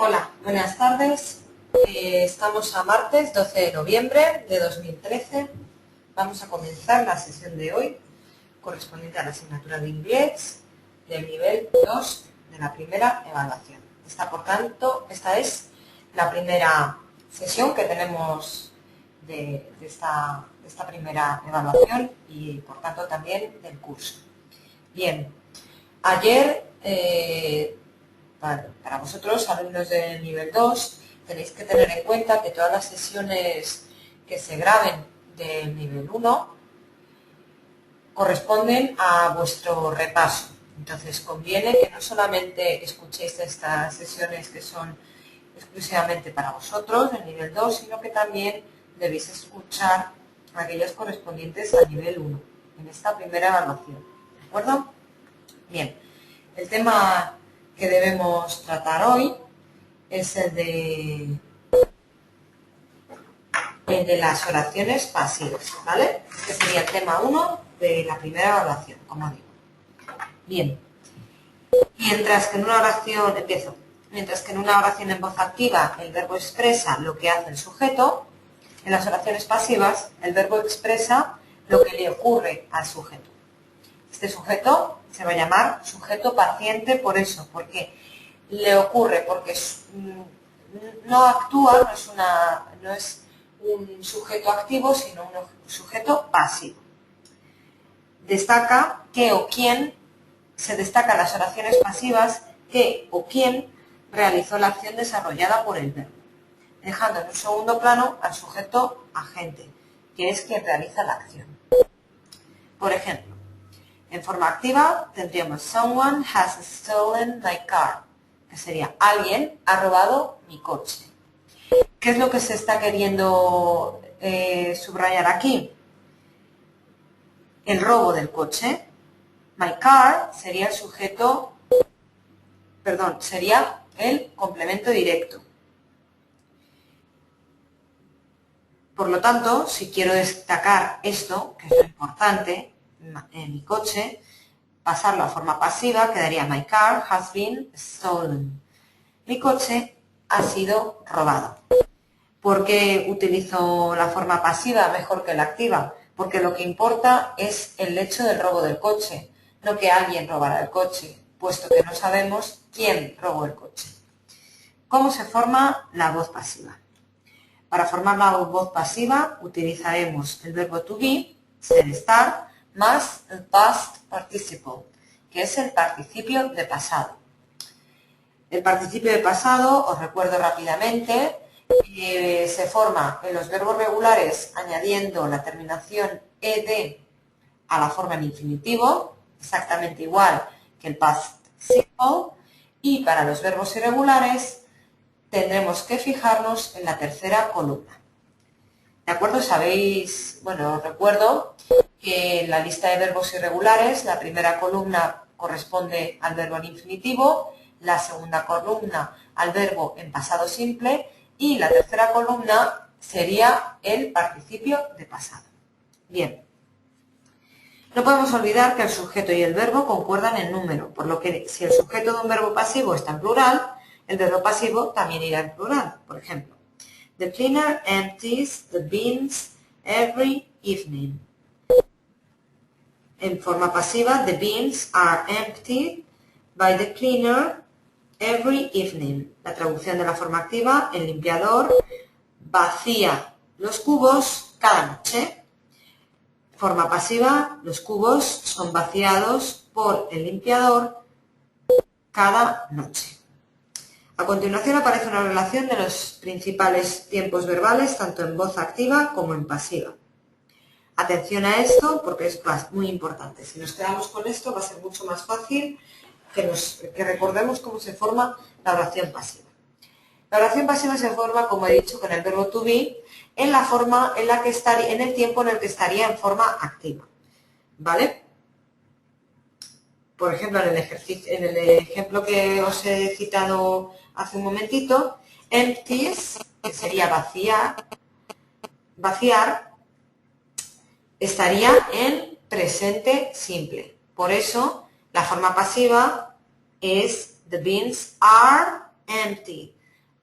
Hola, buenas tardes. Estamos a martes 12 de noviembre de 2013. Vamos a comenzar la sesión de hoy correspondiente a la asignatura de inglés del nivel 2 de la primera evaluación. Por tanto, esta es la primera sesión que tenemos de esta primera evaluación y, por tanto, también del curso. Bien, ayer, para vosotros, alumnos del nivel 2, tenéis que tener en cuenta que todas las sesiones que se graben del nivel 1 corresponden a vuestro repaso. Entonces, conviene que no solamente escuchéis estas sesiones que son exclusivamente para vosotros, del nivel 2, sino que también debéis escuchar aquellas correspondientes al nivel 1, en esta primera evaluación. ¿De acuerdo? Bien, el tema que debemos tratar hoy es el de las oraciones pasivas, ¿vale? Este sería el tema 1 de la primera evaluación, como digo. Bien, mientras que en una oración en voz activa el verbo expresa lo que hace el sujeto, en las oraciones pasivas el verbo expresa lo que le ocurre al sujeto. Este sujeto se va a llamar sujeto paciente por eso, porque le ocurre, porque no actúa, no es un sujeto activo, sino un sujeto pasivo. Destaca que o quién, se destacan las oraciones pasivas que o quién realizó la acción desarrollada por el verbo, dejando en un segundo plano al sujeto agente, que es quien realiza la acción. Por ejemplo, en forma activa tendríamos someone has stolen my car, que sería alguien ha robado mi coche. ¿Qué es lo que se está queriendo subrayar aquí? El robo del coche. My car sería sería el complemento directo. Por lo tanto, si quiero destacar esto, que es lo importante, en mi coche, pasarlo a forma pasiva, quedaría my car has been stolen. Mi coche ha sido robado. ¿Por qué utilizo la forma pasiva mejor que la activa? Porque lo que importa es el hecho del robo del coche, no que alguien robara el coche, puesto que no sabemos quién robó el coche. ¿Cómo se forma la voz pasiva? Para formar la voz pasiva utilizaremos el verbo to be, ser, estar, más el past participle, que es el participio de pasado. El participio de pasado, os recuerdo rápidamente, se forma en los verbos regulares añadiendo la terminación ed a la forma en infinitivo, exactamente igual que el past simple, y para los verbos irregulares tendremos que fijarnos en la tercera columna. ¿De acuerdo? Sabéis, bueno, os recuerdo que en la lista de verbos irregulares la primera columna corresponde al verbo en infinitivo, la segunda columna al verbo en pasado simple y la tercera columna sería el participio de pasado. Bien. No podemos olvidar que el sujeto y el verbo concuerdan en número, por lo que si el sujeto de un verbo pasivo está en plural, el verbo pasivo también irá en plural. Por ejemplo, the cleaner empties the bins every evening. En forma pasiva, the bins are emptied by the cleaner every evening. La traducción de la forma activa, el limpiador vacía los cubos cada noche. Forma pasiva, los cubos son vaciados por el limpiador cada noche. A continuación aparece una relación de los principales tiempos verbales, tanto en voz activa como en pasiva. Atención a esto porque es muy importante. Si nos quedamos con esto va a ser mucho más fácil que recordemos cómo se forma la oración pasiva. La oración pasiva se forma, como he dicho, con el verbo to be en la forma en la que estaría, en el tiempo en el que estaría en forma activa. ¿Vale? Por ejemplo, en el ejemplo que os he citado hace un momentito, empties, que sería vaciar, estaría en presente simple. Por eso, la forma pasiva es the bins are empty.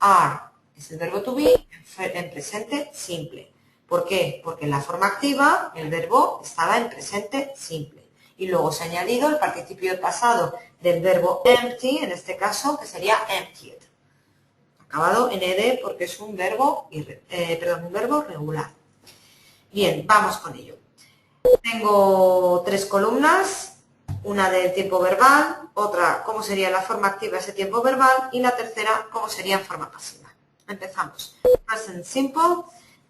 are es el verbo to be en presente simple. ¿Por qué? Porque en la forma activa el verbo estaba en presente simple. Y luego se ha añadido el participio pasado del verbo empty, en este caso, que sería emptied. Acabado en ed porque es un verbo, un verbo regular. Bien, vamos con ello. Tengo 3 columnas, una del tiempo verbal, otra cómo sería la forma activa ese tiempo verbal y la tercera cómo sería en forma pasiva. Empezamos. Present simple,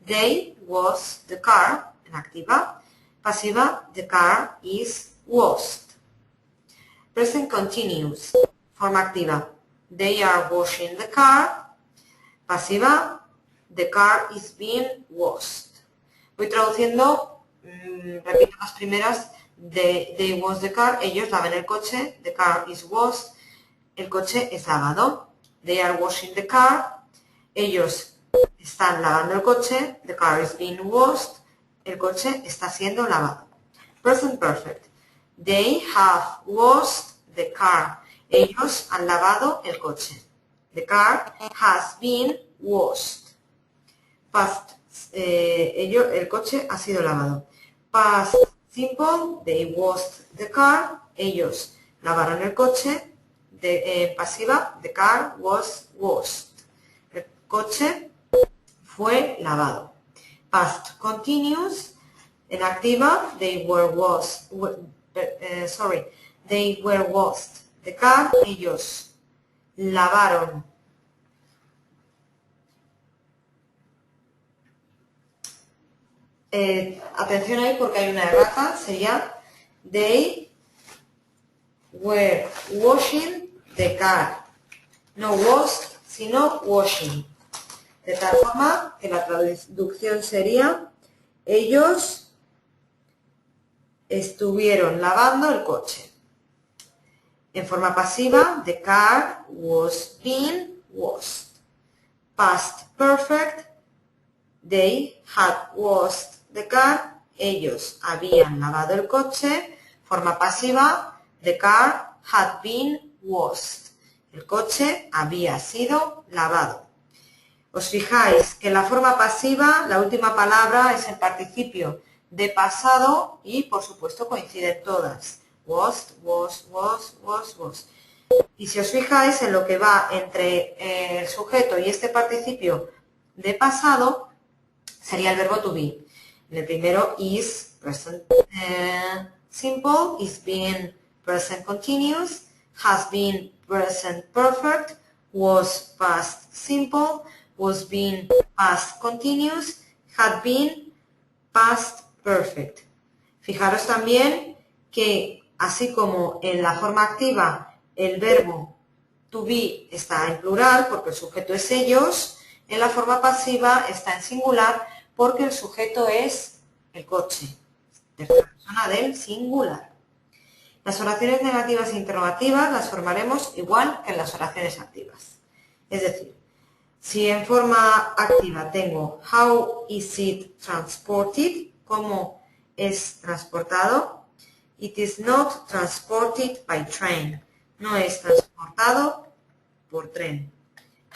they was the car, en activa. Pasiva, the car is washed. Present continuous, forma activa, they are washing the car. Pasiva, the car is being washed. Voy traduciendo, repito las primeras, they wash the car, ellos lavan el coche, the car is washed, el coche es lavado. They are washing the car, ellos están lavando el coche, the car is being washed, el coche está siendo lavado. Present perfect, they have washed the car, ellos han lavado el coche. The car has been washed. Past, el coche ha sido lavado. Past simple, they washed the car, ellos lavaron el coche. Pasiva, the car was washed. El coche fue lavado. Past continuous, en activa, they were washed. They were washed. The car, ellos lavaron. Atención ahí porque hay una errata, sería they were washing the car. No washed, sino washing. De tal forma que la traducción sería ellos estuvieron lavando el coche. En forma pasiva, the car was being washed. Past perfect, they had washed the car, ellos habían lavado el coche. Forma pasiva, the car had been washed. El coche había sido lavado. Os fijáis que en la forma pasiva la última palabra es el participio de pasado y por supuesto coinciden todas. Washed, washed, washed, washed, washed. Y si os fijáis en lo que va entre el sujeto y este participio de pasado, sería el verbo to be. El primero is present simple, is being present continuous, has been present perfect, was past simple, was being past continuous, had been past perfect. Fijaros también que así como en la forma activa el verbo to be está en plural porque el sujeto es ellos, en la forma pasiva está en singular porque el sujeto es el coche, tercera persona del singular. Las oraciones negativas e interrogativas las formaremos igual que en las oraciones activas. Es decir, si en forma activa tengo how is it transported, cómo es transportado, it is not transported by train, no es transportado por tren.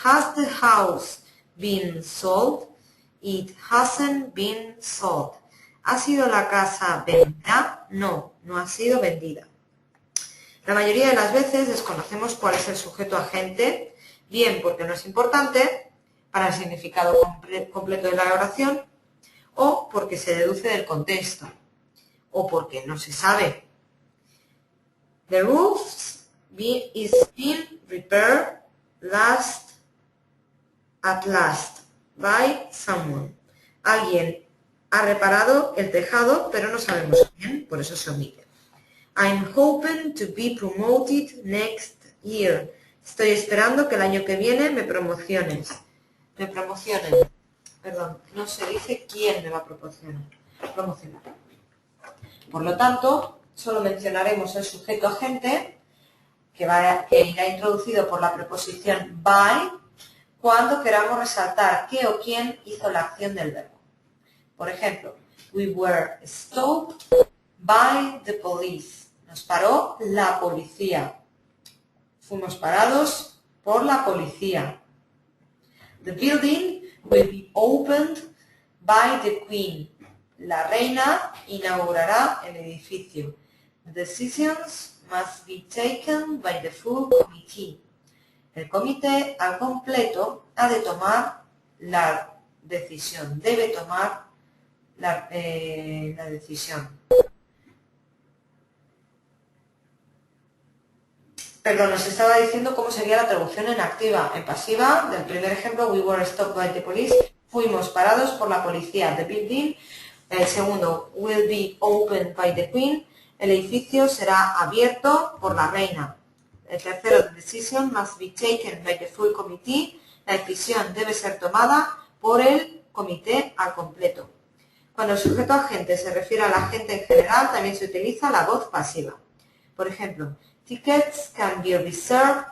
Has the house been sold? It hasn't been sold. ¿Ha sido la casa vendida? No, no ha sido vendida. La mayoría de las veces desconocemos cuál es el sujeto agente, bien porque no es importante para el significado completo de la oración, o porque se deduce del contexto, o porque no se sabe. The roof is being repaired at last by someone. Alguien ha reparado el tejado, pero no sabemos quién, por eso se omite. I'm hoping to be promoted next year. Estoy esperando que el año que viene me promocionen. Perdón, no se dice quién me va a promocionar. Por lo tanto, solo mencionaremos el sujeto agente, que irá introducido por la preposición by, cuando queramos resaltar qué o quién hizo la acción del verbo. Por ejemplo, we were stopped by the police. Nos paró la policía. Fuimos parados por la policía. The building will be opened by the Queen. La reina inaugurará el edificio. Decisions must be taken by the full committee. El comité al completo ha de tomar la decisión, debe tomar la decisión. Perdón, nos estaba diciendo cómo sería la traducción en activa. En pasiva, del primer ejemplo, we were stopped by the police, fuimos parados por la policía. The building. El segundo, will be opened by the queen, el edificio será abierto por la reina. El tercero, the decision must be taken by the full committee, la decisión debe ser tomada por el comité al completo. Cuando el sujeto agente se refiere a la gente en general, también se utiliza la voz pasiva. Por ejemplo, tickets can be reserved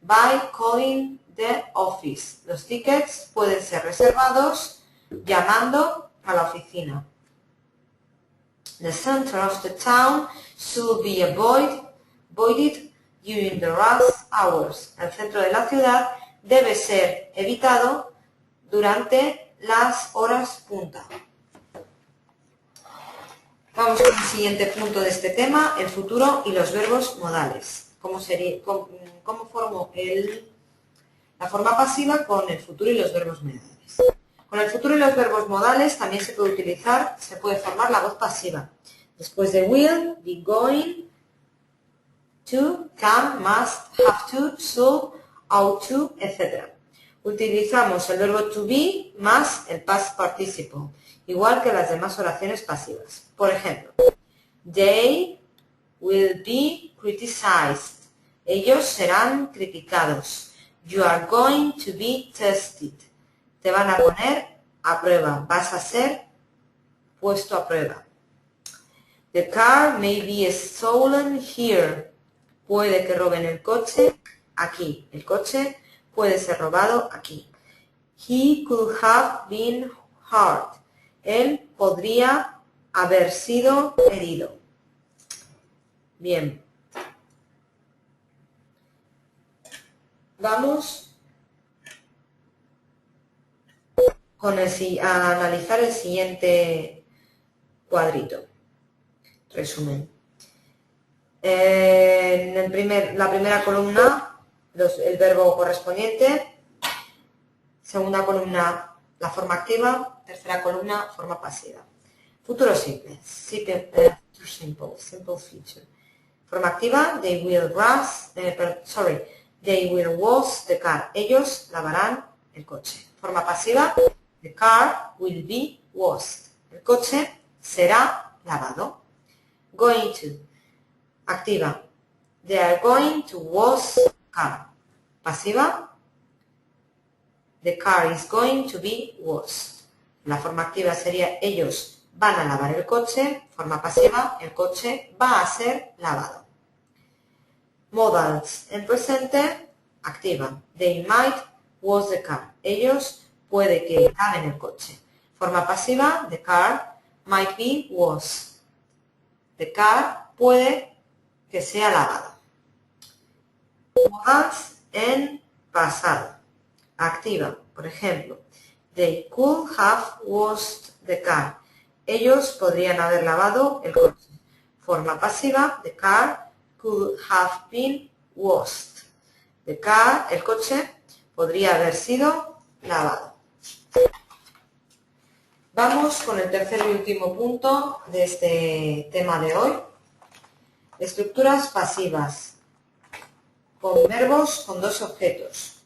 by calling the office. Los tickets pueden ser reservados llamando a la oficina. The center of the town should be avoided during the rush hours. El centro de la ciudad debe ser evitado durante las horas punta. Vamos al siguiente punto de este tema, el futuro y los verbos modales. ¿Cómo formo la forma pasiva con el futuro y los verbos modales? Con el futuro y los verbos modales también se puede formar la voz pasiva. Después de will, be going, to, can, must, have to, should, ought to, etc. Utilizamos el verbo to be más el past participle, igual que las demás oraciones pasivas. Por ejemplo, they will be criticized. Ellos serán criticados. You are going to be tested. Te van a poner a prueba. Vas a ser puesto a prueba. The car may be stolen here. Puede que roben el coche aquí. El coche puede ser robado aquí. He could have been hurt. Él podría haber sido herido. Bien. Vamos a analizar el siguiente cuadrito. Resumen. En la primera columna, el verbo correspondiente. Segunda columna, la forma activa. Tercera columna, forma pasiva. Futuro simple. Simple future. Forma activa, they will wash the car. Ellos lavarán el coche. Forma pasiva, the car will be washed. El coche será lavado. Going to. Activa. They are going to wash the car. Pasiva. The car is going to be washed. La forma activa sería ellos van a lavar el coche. Forma pasiva, el coche va a ser lavado. Modals. En presente, activa. They might wash the car. Ellos puede que laven el coche. Forma pasiva, the car might be washed. The car puede que sea lavado. Modals en pasado. Activa. Por ejemplo, they could have washed the car. Ellos podrían haber lavado el coche. Forma pasiva, the car could have been washed. The car, el coche, podría haber sido lavado. Vamos con el tercer y último punto de este tema de hoy. Estructuras pasivas con verbos con dos objetos.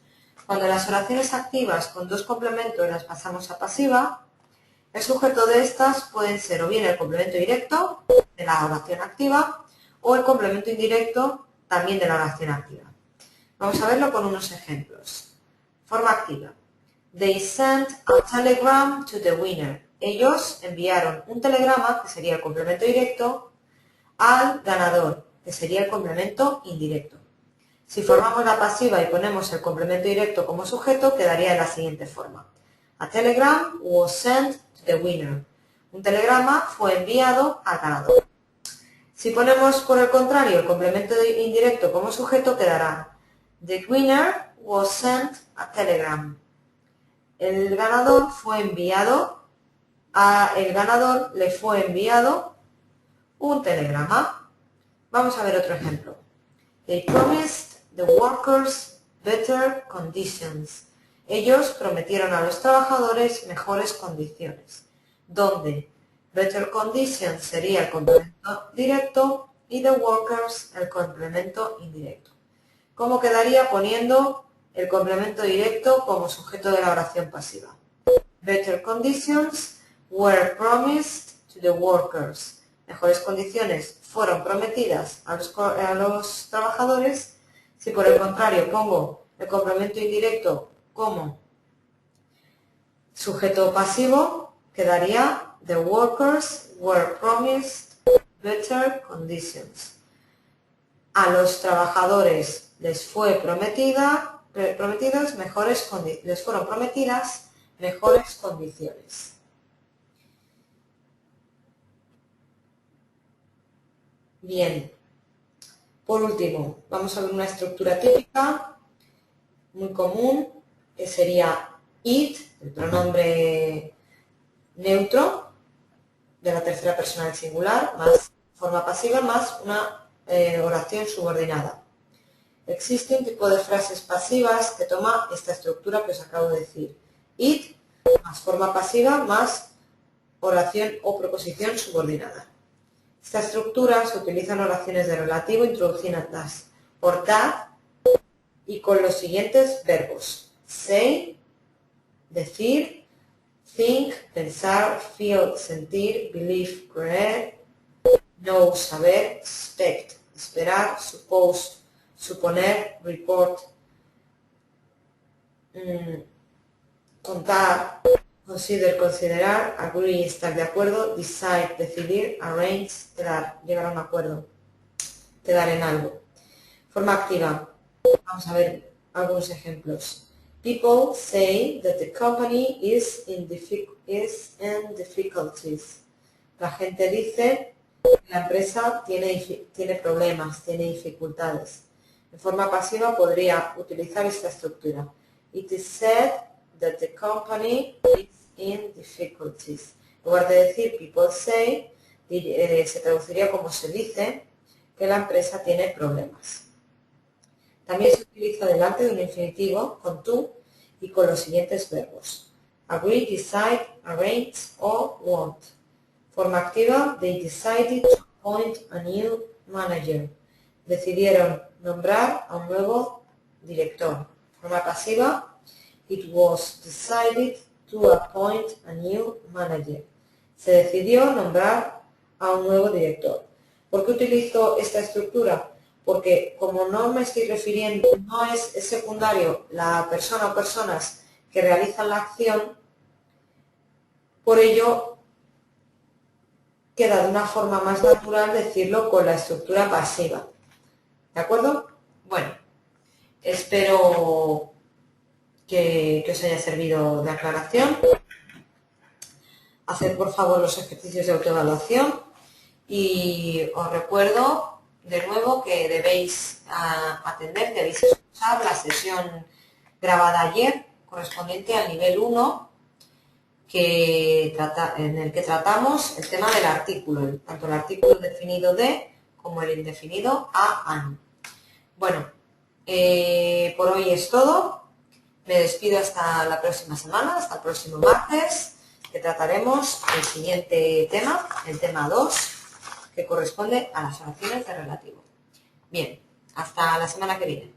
Cuando las oraciones activas con dos complementos las pasamos a pasiva, el sujeto de estas pueden ser o bien el complemento directo de la oración activa o el complemento indirecto también de la oración activa. Vamos a verlo con unos ejemplos. Forma activa. They sent a telegram to the winner. Ellos enviaron un telegrama, que sería el complemento directo, al ganador, que sería el complemento indirecto. Si formamos la pasiva y ponemos el complemento directo como sujeto, quedaría de la siguiente forma. A telegram was sent to the winner. Un telegrama fue enviado al ganador. Si ponemos por el contrario el complemento indirecto como sujeto, quedará The winner was sent a telegram. el ganador le fue enviado un telegrama. Vamos a ver otro ejemplo. They promised the workers better conditions. Ellos prometieron a los trabajadores mejores condiciones, donde better conditions sería el complemento directo y the workers el complemento indirecto. ¿Cómo quedaría poniendo el complemento directo como sujeto de la oración pasiva? Better conditions were promised to the workers. Mejores condiciones fueron prometidas a los trabajadores. Si por el contrario pongo el complemento indirecto como sujeto pasivo, quedaría the workers were promised better conditions. A los trabajadores les fueron prometidas mejores condiciones. Bien, por último, vamos a ver una estructura típica, muy común, que sería it, el pronombre neutro de la tercera persona del singular, más forma pasiva, más una oración subordinada. Existe un tipo de frases pasivas que toma esta estructura que os acabo de decir. It, más forma pasiva, más oración o proposición subordinada. Esta estructura se utiliza en oraciones de relativo introducidas por that y con los siguientes verbos. Say, decir, think, pensar, feel, sentir, believe, creer, know, saber, expect, esperar, suppose, suponer, report, contar, consider, considerar, agree, estar de acuerdo, decide, decidir, arrange, quedar, llegar a un acuerdo, quedar en algo. Forma activa. Vamos a ver algunos ejemplos. People say that the company is in difficulties. La gente dice que la empresa tiene problemas, tiene dificultades. En forma pasiva podría utilizar esta estructura. It is said that the company is in difficulties. En lugar de decir people say, se traduciría como se dice que la empresa tiene problemas. También se utiliza delante de un infinitivo con to y con los siguientes verbos. Agree, decide, arrange o want. Forma activa, they decided to appoint a new manager. Decidieron nombrar a un nuevo director. Forma pasiva, it was decided to appoint a new manager. Se decidió nombrar a un nuevo director. ¿Por qué utilizo esta estructura? Porque como no me estoy refiriendo, no es secundario la persona o personas que realizan la acción, por ello queda de una forma más natural decirlo con la estructura pasiva. ¿De acuerdo? Bueno, espero que os haya servido de aclaración. Haced por favor los ejercicios de autoevaluación y os recuerdo de nuevo que debéis atender, debéis escuchar la sesión grabada ayer correspondiente al nivel 1 en el que tratamos el tema del artículo, tanto el artículo definido de como el indefinido a, an. Bueno, por hoy es todo. Me despido hasta la próxima semana, hasta el próximo martes, que trataremos el siguiente tema, el tema 2, que corresponde a las oraciones de relativo. Bien, hasta la semana que viene.